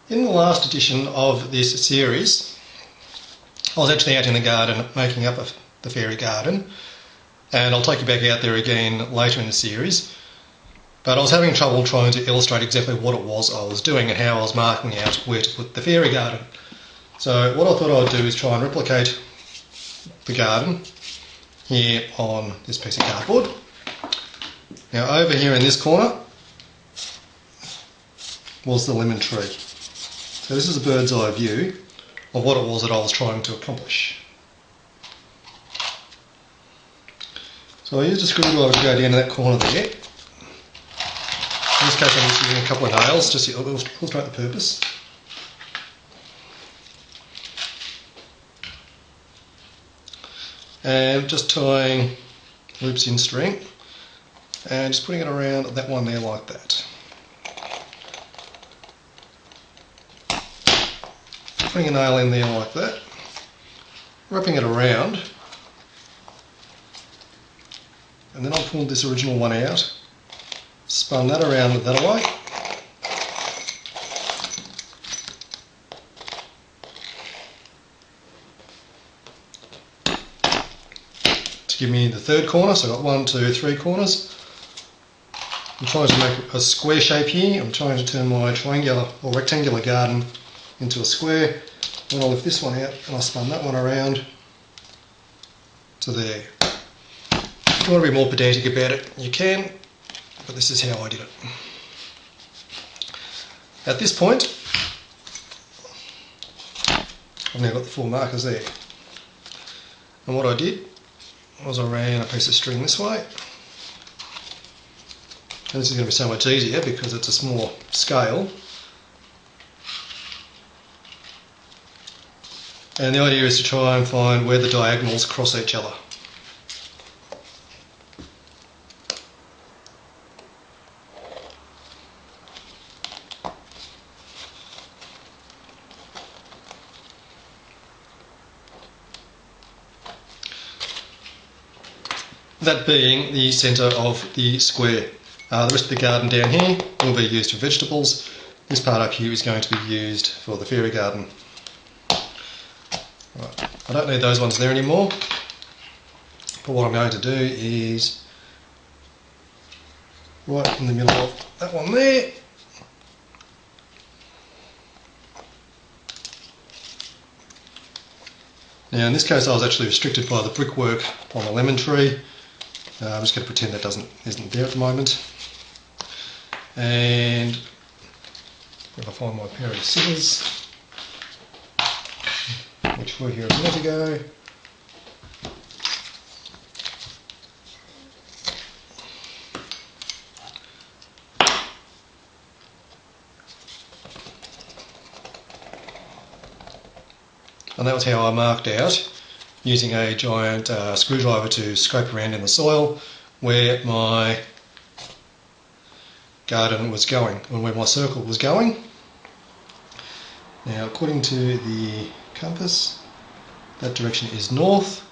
In the last edition of this series, I was actually out in the garden making up the fairy garden, and I'll take you back out there again later in the series. But I was having trouble trying to illustrate exactly what it was I was doing and how I was marking out where to put the fairy garden. So what I thought I'd do is try and replicate the garden here on this piece of cardboard. Now over here in this corner was the lemon tree. So this is a bird's eye view of what it was that I was trying to accomplish. So I used a screwdriver to go down to that corner there. In this case I'm just using a couple of nails just to illustrate the purpose. And just tying loops in string and just putting it around that one there like that. Putting a nail in there like that, wrapping it around, and then I pulled this original one out, spun that around that way, to give me the third corner. So I've got 1, 2, 3 corners. I'm trying to make a square shape here. I'm trying to turn my triangular or rectangular garden into a square. Then I'll lift this one out and I spun that one around to there. If you want to be more pedantic about it, you can, but this is how I did it. At this point, I've now got the 4 markers there. And what I did was I ran a piece of string this way. And this is going to be so much easier because it's a small scale. And the idea is to try and find where the diagonals cross each other. That being the centre of the square. The rest of the garden down here will be used for vegetables. This part up here is going to be used for the fairy garden. Right. I don't need those ones there anymore, but what I'm going to do is right in the middle of that one there, now in this case I was actually restricted by the brickwork on the lemon tree. I'm just going to pretend that isn't there at the moment, and if I find my pair of scissors, which were here a minute ago. And that was how I marked out, using a giant screwdriver to scrape around in the soil where my garden was going, and where my circle was going. Now according to the compass, that direction is north,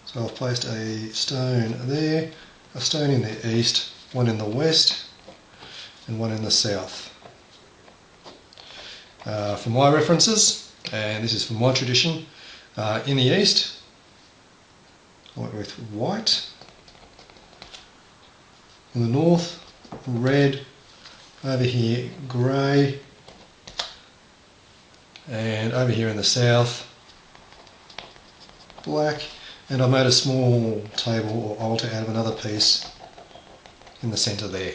so I've placed a stone there, a stone in the east, one in the west and one in the south. For my references, and this is from my tradition, in the east I went with white, in the north red, over here grey, and over here in the south black, and I made a small table or altar out of another piece in the centre there.